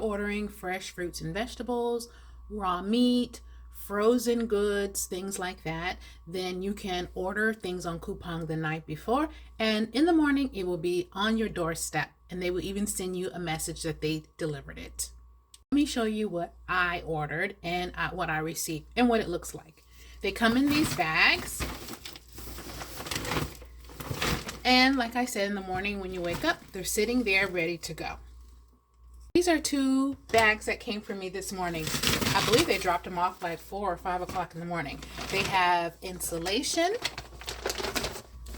ordering fresh fruits and vegetables, raw meat, frozen goods, things like that, then you can order things on Coupang the night before, and in the morning it will be on your doorstep, and they will even send you a message that they delivered it. Let me show you what I ordered and what I received and what it looks like. They come in these bags. And like I said, in the morning when you wake up, they're sitting there ready to go. These are 2 bags that came for me this morning. I believe they dropped them off like 4 or 5 o'clock in the morning. They have insulation.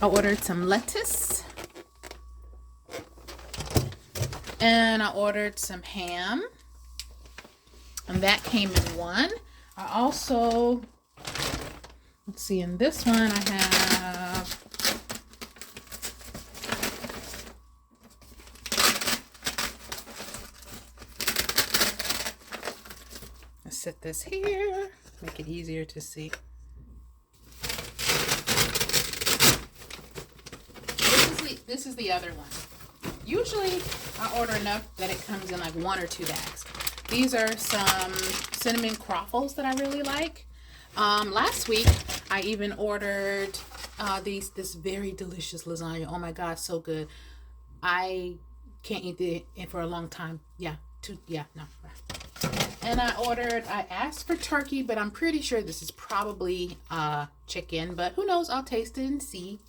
I ordered some lettuce. And I ordered some ham. And that came in one. I also, let's see, in this one I have set this here, make it easier to see. This is the other one. Usually I order enough that it comes in like 1 or 2 bags. These are some cinnamon croffles that I really like. Last week I even ordered this very delicious lasagna. Oh my god, so good. I can't eat it for a long time. And I asked for turkey, but I'm pretty sure this is probably chicken, but who knows? I'll taste it and see.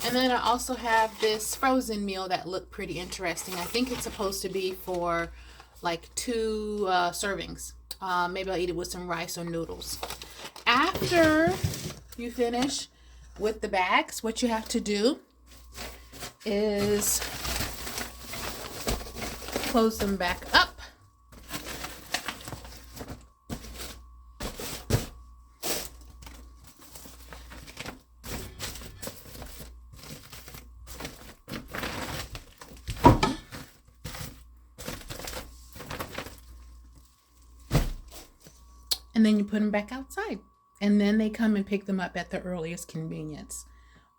And then I also have this frozen meal that looked pretty interesting. I think it's supposed to be for like 2 servings. Maybe I'll eat it with some rice or noodles. After you finish with the bags, what you have to do is close them back up. And then you put them back outside. And then they come and pick them up at the earliest convenience.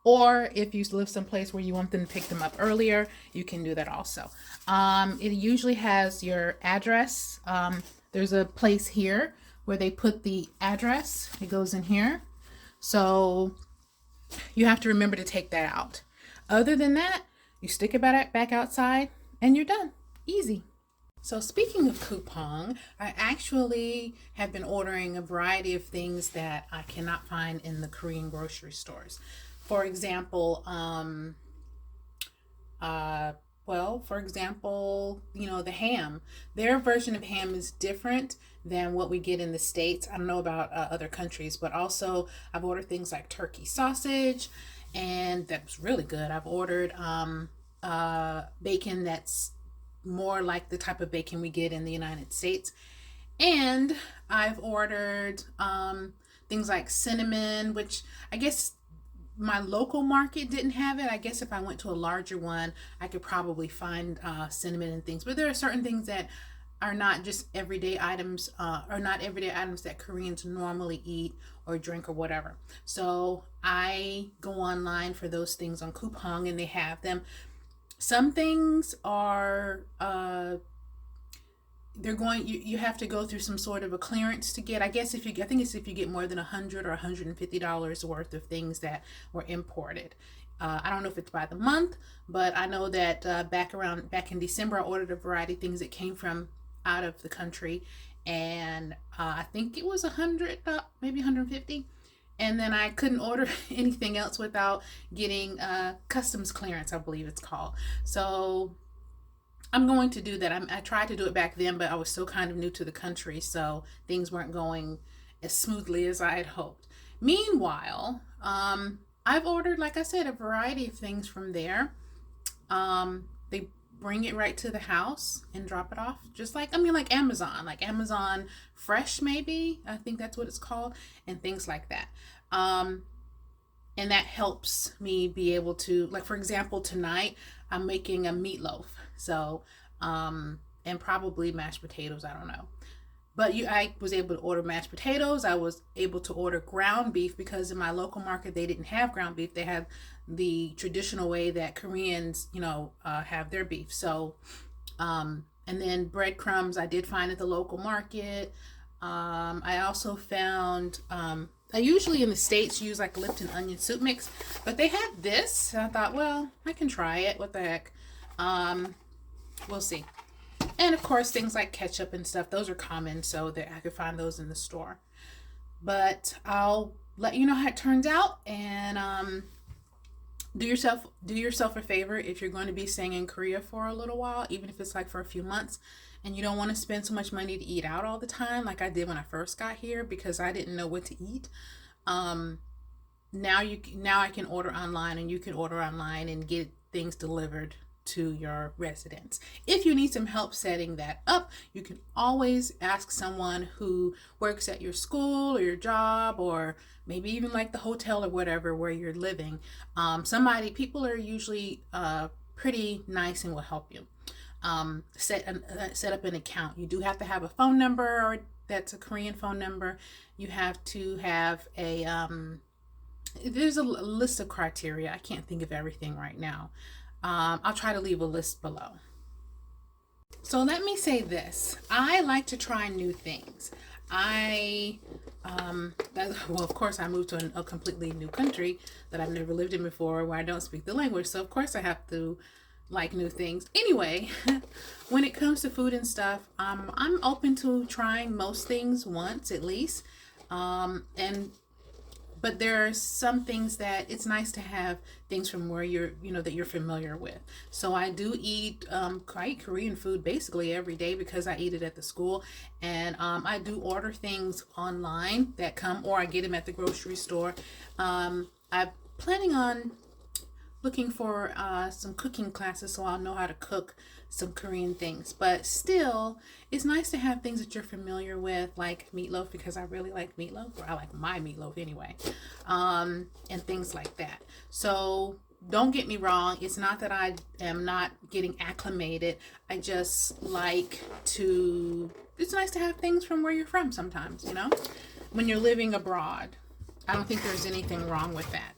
Or if you live someplace where you want them to pick them up earlier, you can do that also. It usually has your address. There's a place here where they put the address. It goes in here. So you have to remember to take that out. Other than that, you stick it back outside and you're done. Easy. So speaking of Coupang, I actually have been ordering a variety of things that I cannot find in the Korean grocery stores. For example, the ham. Their version of ham is different than what we get in the States. I don't know about other countries, but also I've ordered things like turkey sausage, and that was really good. I've ordered bacon that's more like the type of bacon we get in the United States. And I've ordered things like cinnamon, which I guess my local market didn't have it. I guess if I went to a larger one, I could probably find cinnamon and things. But there are certain things that are not just everyday items, or not everyday items that Koreans normally eat or drink or whatever. So I go online for those things on Coupang, and they have them. Some things are you have to go through some sort of a clearance to get. I think it's if you get more than $100 or $150 worth of things that were imported. I don't know if it's by the month, but I know that back in December I ordered a variety of things that came from out of the country, and I think it was 100, maybe 150. And then I couldn't order anything else without getting customs clearance, I believe it's called. So I'm going to do that. I tried to do it back then, but I was still kind of new to the country, so things weren't going as smoothly as I had hoped. Meanwhile, I've ordered, like I said, a variety of things from there. They bring it right to the house and drop it off, just like Amazon Fresh, maybe, I think that's what it's called, and things like that. And that helps me be able to, like, for example, tonight I'm making a meatloaf, so and probably mashed potatoes, I don't know. But I was able to order mashed potatoes. I was able to order ground beef, because in my local market they didn't have ground beef. They have the traditional way that Koreans, have their beef. So And then breadcrumbs I did find at the local market. I also found, I usually in the States use like Lipton onion soup mix, but they had this. And I thought, well, I can try it. What the heck? We'll see. And of course, things like ketchup and stuff, those are common, so that I could find those in the store. But I'll let you know how it turns out, and do yourself a favor if you're going to be staying in Korea for a little while, even if it's like for a few months, and you don't want to spend so much money to eat out all the time, like I did when I first got here because I didn't know what to eat. Um, now I can order online, and you can order online and get things delivered to your residence. If you need some help setting that up, you can always ask someone who works at your school or your job, or maybe even like the hotel or whatever where you're living. People are usually pretty nice and will help you. Set up an account. You do have to have a phone number, or that's a Korean phone number. You have to have a there's a list of criteria. I can't think of everything right now. I'll try to leave a list below. So let me say this. I like to try new things. Well, of course, I moved to a completely new country that I've never lived in before, where I don't speak the language. So, of course, I have to like new things. Anyway, when it comes to food and stuff, I'm open to trying most things once at least. But there are some things that it's nice to have things from where that you're familiar with. So I do eat quite Korean food basically every day because I eat it at the school. And I do order things online that come, or I get them at the grocery store. I'm planning on looking for some cooking classes so I'll know how to cook some Korean things. But still, it's nice to have things that you're familiar with, like meatloaf, because I really like meatloaf, or I like my meatloaf anyway, and things like that. So don't get me wrong, it's not that I am not getting acclimated. I just like to, it's nice to have things from where you're from sometimes, when you're living abroad. I don't think there's anything wrong with that.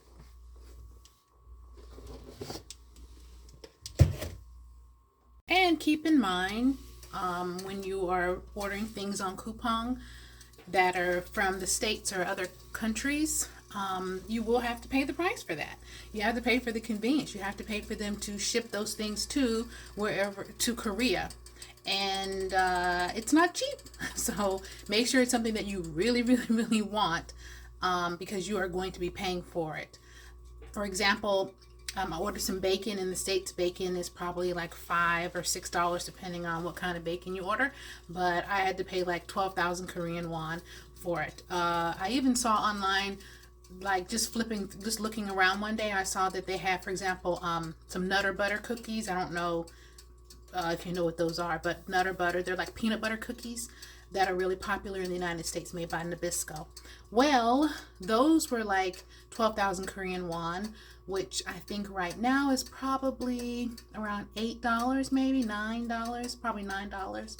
And keep in mind, when you are ordering things on Coupang that are from the States or other countries, you will have to pay the price for that. You have to pay for the convenience. You have to pay for them to ship those things to Korea. And it's not cheap. So make sure it's something that you really, really, really want, because you are going to be paying for it. For example, I ordered some bacon. In the States, bacon is probably like $5 or $6 depending on what kind of bacon you order. But I had to pay like 12,000 Korean won for it. I even saw online, like just looking around one day, I saw that they had, for example, some Nutter Butter cookies. I don't know if you know what those are, but Nutter Butter, they're like peanut butter cookies that are really popular in the United States, made by Nabisco. Well, those were like 12,000 Korean won, which I think right now is probably around $8, maybe $9, probably $9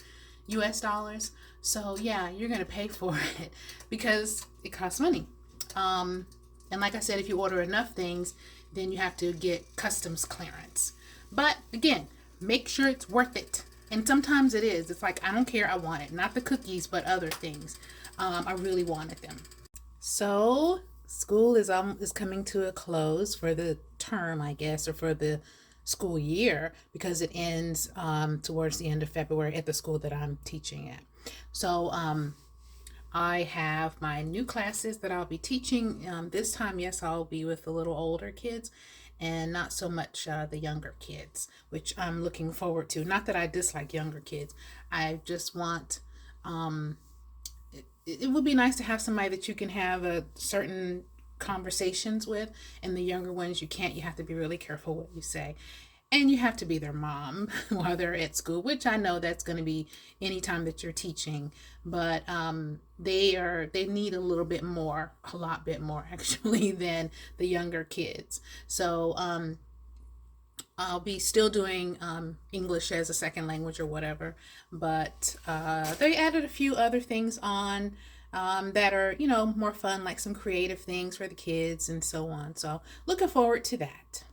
US dollars. So yeah, you're gonna pay for it because it costs money. And like I said, if you order enough things, then you have to get customs clearance. But again, make sure it's worth it. And sometimes it is. It's like, I don't care, I want it. Not the cookies, but other things. I really wanted them. So school is coming to a close for the term, I guess, or for the school year, because it ends towards the end of February at the school that I'm teaching at. So I have my new classes that I'll be teaching. This time, yes, I'll be with the little older kids and not so much the younger kids, which I'm looking forward to. Not that I dislike younger kids. I just want, it would be nice to have somebody that you can have a certain conversations with, and the younger ones you can't. You have to be really careful what you say. And you have to be their mom while they're at school, which I know that's going to be anytime that you're teaching. But they need a lot bit more actually than the younger kids. So I'll be still doing English as a second language or whatever. But they added a few other things on that are, more fun, like some creative things for the kids and so on. So looking forward to that.